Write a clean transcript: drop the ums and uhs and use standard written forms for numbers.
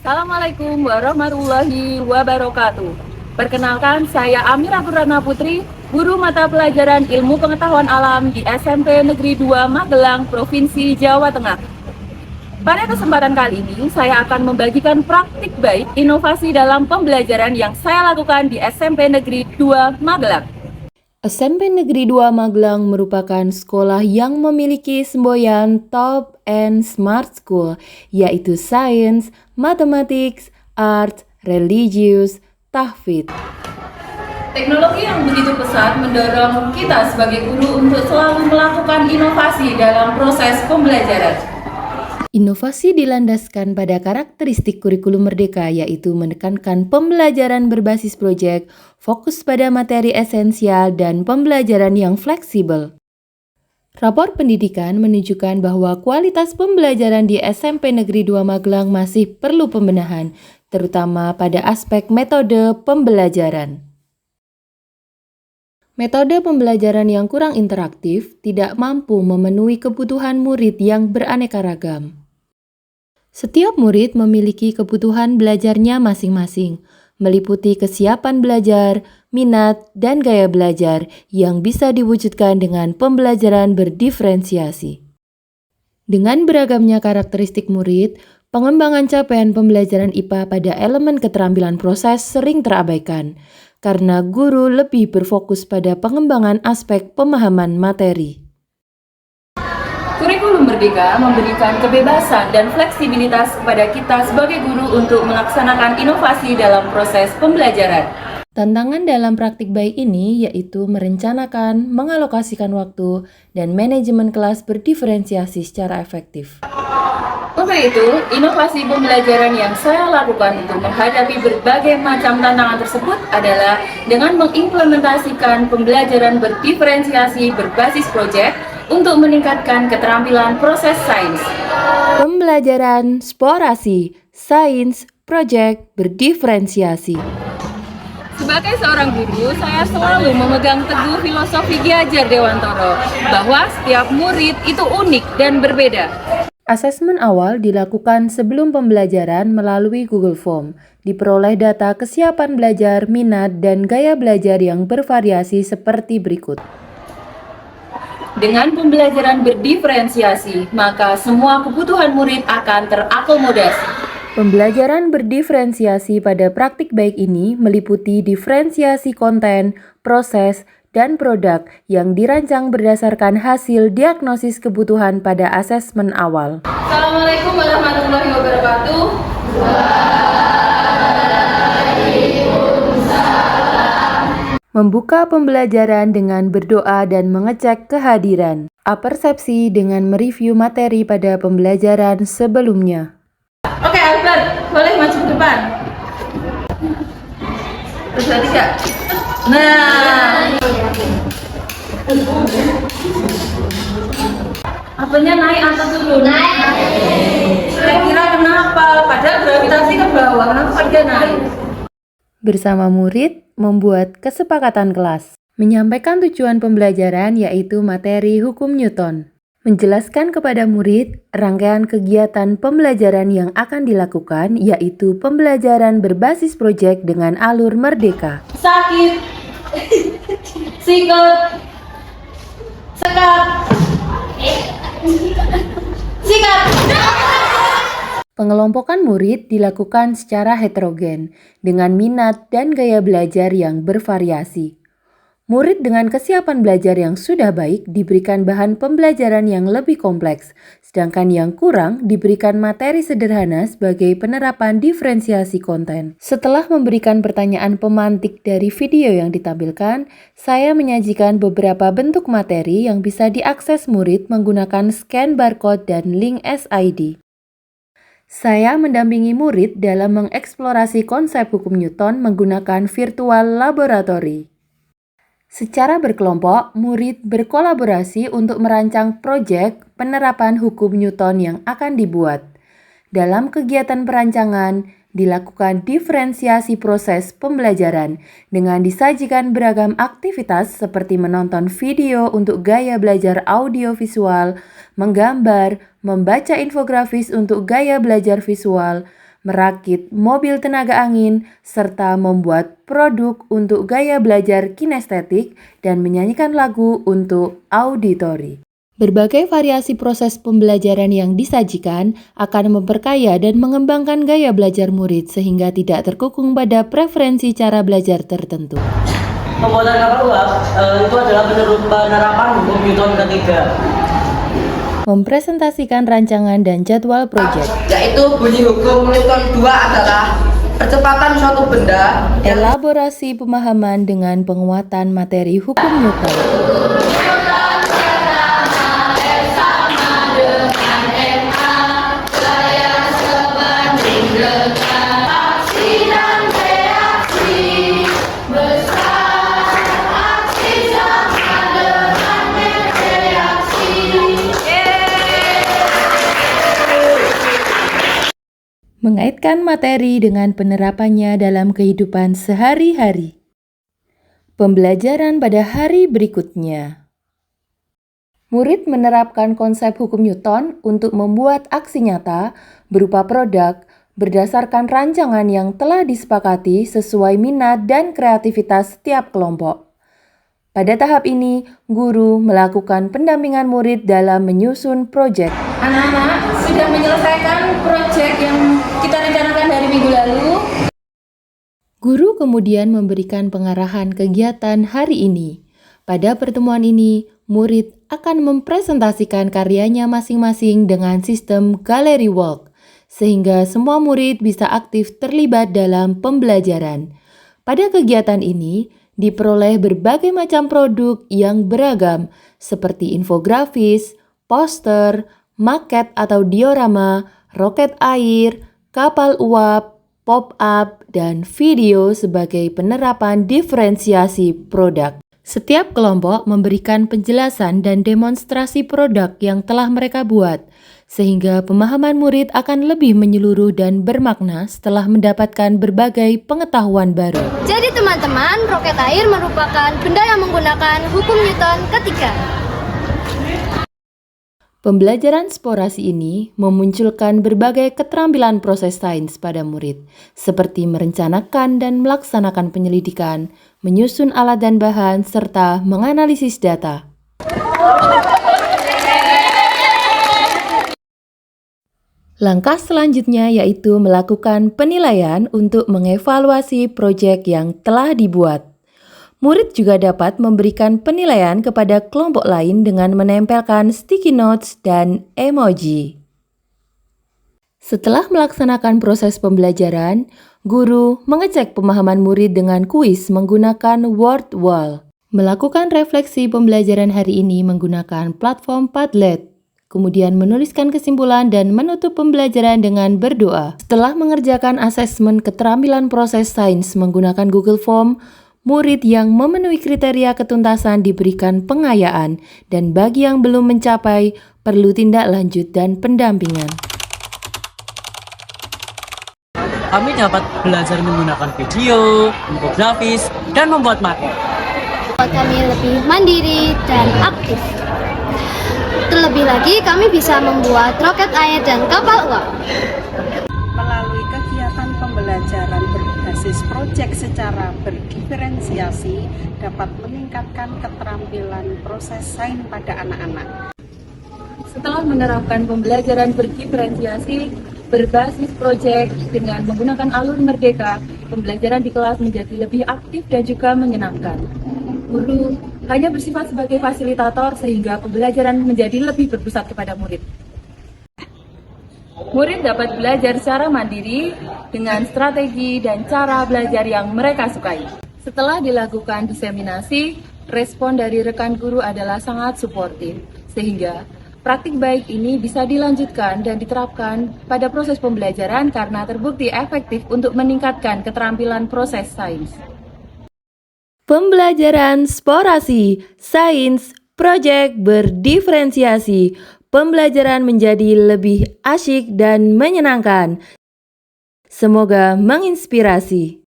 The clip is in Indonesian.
Assalamualaikum warahmatullahi wabarakatuh. Perkenalkan, saya Amira Purnama Putri, guru mata pelajaran Ilmu Pengetahuan Alam di SMP Negeri 2 Magelang, Provinsi Jawa Tengah. Pada kesempatan kali ini, saya akan membagikan praktik baik inovasi dalam pembelajaran yang saya lakukan di SMP Negeri 2 Magelang. SMP Negeri 2 Magelang merupakan sekolah yang memiliki semboyan Top and Smart School, yaitu Science, Mathematics, Art, Religious, Tahfidz. Teknologi yang begitu pesat mendorong kita sebagai guru untuk selalu melakukan inovasi dalam proses pembelajaran. Inovasi dilandaskan pada karakteristik kurikulum merdeka, yaitu menekankan pembelajaran berbasis proyek, fokus pada materi esensial, dan pembelajaran yang fleksibel. Rapor pendidikan menunjukkan bahwa kualitas pembelajaran di SMP Negeri 2 Magelang masih perlu pembenahan, terutama pada aspek metode pembelajaran. Metode pembelajaran yang kurang interaktif tidak mampu memenuhi kebutuhan murid yang beraneka ragam. Setiap murid memiliki kebutuhan belajarnya masing-masing, meliputi kesiapan belajar, minat, dan gaya belajar yang bisa diwujudkan dengan pembelajaran berdiferensiasi. Dengan beragamnya karakteristik murid, pengembangan capaian pembelajaran IPA pada elemen keterampilan proses sering terabaikan, karena guru lebih berfokus pada pengembangan aspek pemahaman materi. Kurikulum Merdeka memberikan kebebasan dan fleksibilitas kepada kita sebagai guru untuk melaksanakan inovasi dalam proses pembelajaran. Tantangan dalam praktik baik ini yaitu merencanakan, mengalokasikan waktu, dan manajemen kelas berdiferensiasi secara efektif. Untuk itu, inovasi pembelajaran yang saya lakukan untuk menghadapi berbagai macam tantangan tersebut adalah dengan mengimplementasikan pembelajaran berdiferensiasi berbasis proyek untuk meningkatkan keterampilan proses sains. Pembelajaran eksplorasi, sains, proyek berdiferensiasi. Sebagai seorang guru, saya selalu memegang teguh filosofi Ki Hajar Dewantoro bahwa setiap murid itu unik dan berbeda. Asesmen awal dilakukan sebelum pembelajaran melalui Google Form. Diperoleh data kesiapan belajar, minat, dan gaya belajar yang bervariasi seperti berikut. Dengan pembelajaran berdiferensiasi, maka semua kebutuhan murid akan terakomodasi. Pembelajaran berdiferensiasi pada praktik baik ini meliputi diferensiasi konten, proses, dan produk yang dirancang berdasarkan hasil diagnosis kebutuhan pada asesmen awal. Assalamualaikum warahmatullahi wabarakatuh. Membuka pembelajaran dengan berdoa dan mengecek kehadiran. Apersepsi dengan mereview materi pada pembelajaran sebelumnya. Oke, Albert, boleh maju ke depan. Terus dua, tiga. Nah, apanya naik atau turun? Naik. Saya kira kenapa? Padahal gravitasi ke bawah, kenapa dia naik? Bersama murid, membuat kesepakatan kelas. Menyampaikan tujuan pembelajaran yaitu materi hukum Newton. Menjelaskan kepada murid rangkaian kegiatan pembelajaran yang akan dilakukan yaitu pembelajaran berbasis proyek dengan alur merdeka. Sakit, sikut, sekat, sikat. Pengelompokan murid dilakukan secara heterogen dengan minat dan gaya belajar yang bervariasi. Murid dengan kesiapan belajar yang sudah baik diberikan bahan pembelajaran yang lebih kompleks, sedangkan yang kurang diberikan materi sederhana sebagai penerapan diferensiasi konten. Setelah memberikan pertanyaan pemantik dari video yang ditampilkan, saya menyajikan beberapa bentuk materi yang bisa diakses murid menggunakan scan barcode dan link SID. Saya mendampingi murid dalam mengeksplorasi konsep hukum Newton menggunakan virtual laboratory. Secara berkelompok, murid berkolaborasi untuk merancang proyek penerapan hukum Newton yang akan dibuat. Dalam kegiatan perancangan, dilakukan diferensiasi proses pembelajaran dengan disajikan beragam aktivitas seperti menonton video untuk gaya belajar audiovisual, menggambar, membaca infografis untuk gaya belajar visual, merakit mobil tenaga angin, serta membuat produk untuk gaya belajar kinestetik dan menyanyikan lagu untuk auditori. Berbagai variasi proses pembelajaran yang disajikan akan memperkaya dan mengembangkan gaya belajar murid sehingga tidak terkungkung pada preferensi cara belajar tertentu. Pembuatan kapal uap itu adalah penerapan hukum Newton ketiga, Mempresentasikan rancangan dan jadwal proyek. yaitu bunyi hukum Newton 2 adalah percepatan suatu benda yang Elaborasi pemahaman dengan penguatan materi hukum Newton. Mengaitkan materi dengan penerapannya dalam kehidupan sehari-hari. Pembelajaran pada hari berikutnya. Murid menerapkan konsep hukum Newton untuk membuat aksi nyata berupa produk berdasarkan rancangan yang telah disepakati sesuai minat dan kreativitas setiap kelompok. Pada tahap ini, guru melakukan pendampingan murid dalam menyusun proyek. Anak-anak sudah menyelesaikan proyek yang kita rencanakan dari minggu lalu. Guru kemudian memberikan pengarahan kegiatan hari ini. Pada pertemuan ini, murid akan mempresentasikan karyanya masing-masing dengan sistem gallery walk, sehingga semua murid bisa aktif terlibat dalam pembelajaran. Pada kegiatan ini, diperoleh berbagai macam produk yang beragam, seperti infografis, poster, maket atau diorama, roket air, kapal uap, pop-up, dan video sebagai penerapan diferensiasi produk. Setiap kelompok memberikan penjelasan dan demonstrasi produk yang telah mereka buat, sehingga pemahaman murid akan lebih menyeluruh dan bermakna setelah mendapatkan berbagai pengetahuan baru. Jadi teman-teman, roket air merupakan benda yang menggunakan hukum Newton ketiga. Pembelajaran eksplorasi ini memunculkan berbagai keterampilan proses sains pada murid, seperti merencanakan dan melaksanakan penyelidikan, menyusun alat dan bahan, serta menganalisis data. Langkah selanjutnya yaitu melakukan penilaian untuk mengevaluasi proyek yang telah dibuat. Murid juga dapat memberikan penilaian kepada kelompok lain dengan menempelkan sticky notes dan emoji. Setelah melaksanakan proses pembelajaran, guru mengecek pemahaman murid dengan kuis menggunakan word wall. Melakukan refleksi pembelajaran hari ini menggunakan platform Padlet. Kemudian menuliskan kesimpulan dan menutup pembelajaran dengan berdoa. Setelah mengerjakan asesmen keterampilan proses sains menggunakan Google Form, murid yang memenuhi kriteria ketuntasan diberikan pengayaan, dan bagi yang belum mencapai, perlu tindak lanjut dan pendampingan. Kami dapat belajar menggunakan video, infografis, dan membuat maket. Buat kami lebih mandiri dan aktif. Terlebih lagi, kami bisa membuat roket air dan kapal uap. Melalui kegiatan pembelajaran berbasis proyek secara berdiferensiasi dapat meningkatkan keterampilan proses sains pada anak-anak. Setelah menerapkan pembelajaran berdiferensiasi berbasis proyek dengan menggunakan alur merdeka, pembelajaran di kelas menjadi lebih aktif dan juga menyenangkan. Guru hanya bersifat sebagai fasilitator sehingga pembelajaran menjadi lebih berpusat kepada murid. Murid dapat belajar secara mandiri dengan strategi dan cara belajar yang mereka sukai. Setelah dilakukan diseminasi, respon dari rekan guru adalah sangat suportif, sehingga praktik baik ini bisa dilanjutkan dan diterapkan pada proses pembelajaran karena terbukti efektif untuk meningkatkan keterampilan proses sains. Pembelajaran eksplorasi, sains, proyek berdiferensiasi, pembelajaran menjadi lebih asyik dan menyenangkan. Semoga menginspirasi.